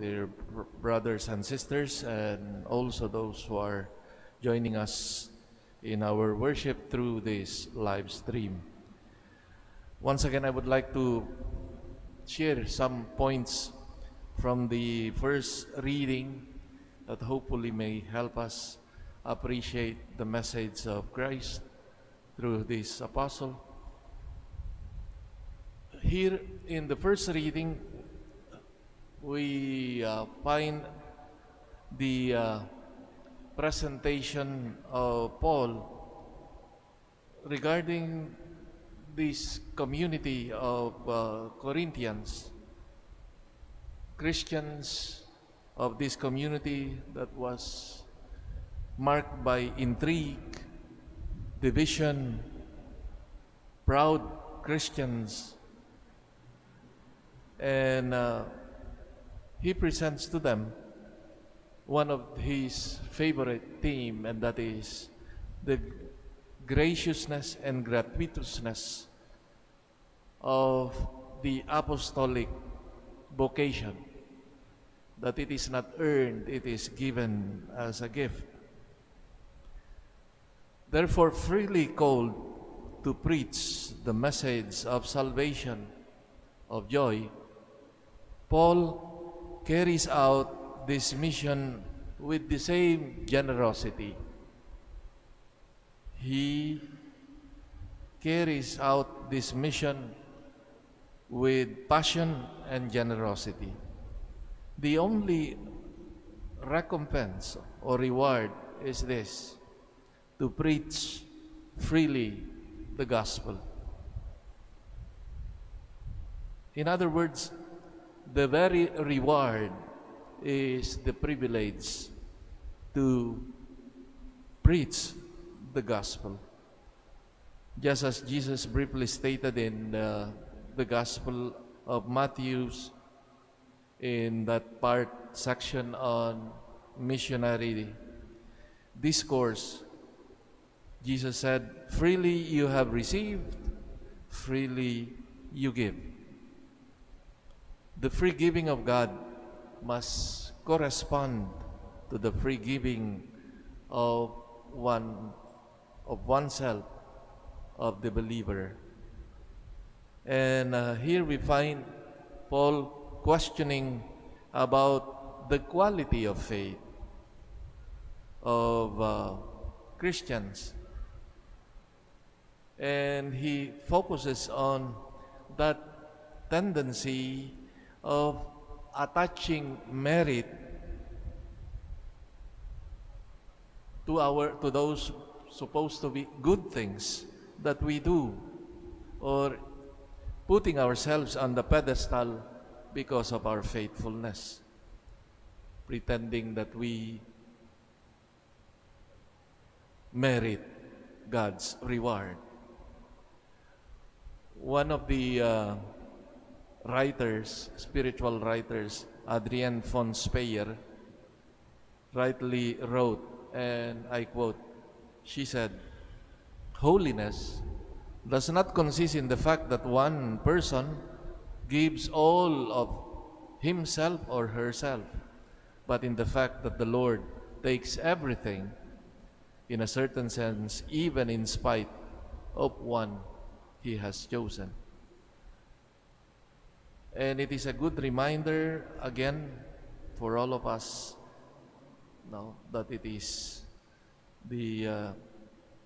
dear brothers and sisters, and also those who are joining us in our worship through this live stream. Once again, I would like to share some points from the first reading that hopefully may help us appreciate the message of Christ through this apostle. Here in the first reading, we find the presentation of Paul regarding this community of Corinthians, Christians of this community that was marked by intrigue, division, proud Christians, and he presents to them one of his favorite theme, and that is the graciousness and gratuitousness of the apostolic vocation, that it is not earned, it is given as a gift. Therefore, freely called to preach the message of salvation, of joy, Paul carries out this mission with the same generosity. He carries out this mission with passion and generosity. The only recompense or reward is this: to preach freely the gospel. In other words, the very reward is the privilege to preach the gospel. Just as Jesus briefly stated in the Gospel of Matthew, in that part section on missionary discourse, Jesus said, "Freely you have received, freely you give." The free giving of God must correspond to the free giving of oneself, of the believer. And here we find Paul questioning about the quality of faith of Christians. And he focuses on that tendency of attaching merit to those supposed to be good things that we do, or putting ourselves on the pedestal because of our faithfulness, pretending that we merit God's reward. One of the spiritual writers, Adrienne von Speyer, rightly wrote, and I quote, she said, "Holiness does not consist in the fact that one person gives all of himself or herself, but in the fact that the Lord takes everything, in a certain sense, even in spite of one He has chosen." And it is a good reminder, again, for all of us, that it is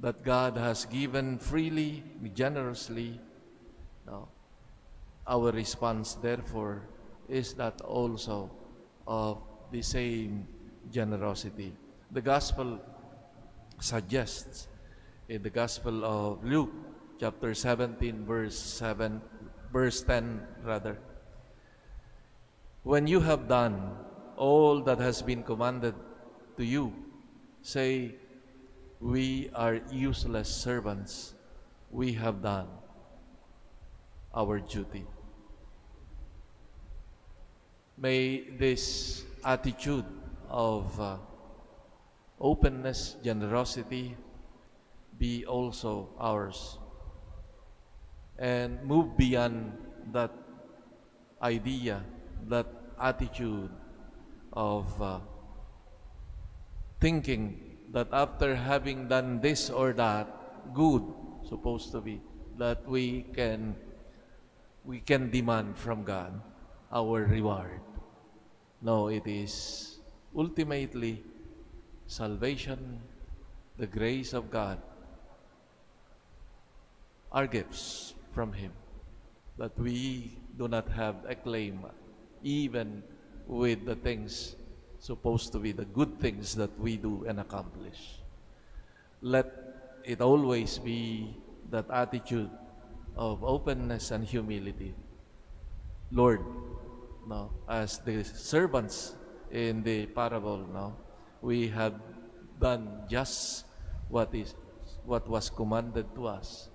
that God has given freely, generously. Our response, therefore, is that also of the same generosity. The Gospel suggests, in the Gospel of Luke, chapter 17, verse 10, "When you have done all that has been commanded to you, say, 'We are useless servants. We have done our duty.'" May this attitude of openness, generosity be also ours, and move beyond that idea, that attitude of thinking that after having done this or that good, supposed to be, that we can demand from God our reward. No, it is ultimately salvation, the grace of God, are gifts from Him, that we do not have a claim, even with the things supposed to be the good things that we do and accomplish. Let it always be that attitude of openness and humility. Lord, no, as the servants in the parable, no, we have done just what was commanded to us.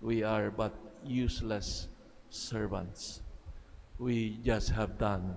We are but useless servants. We just have done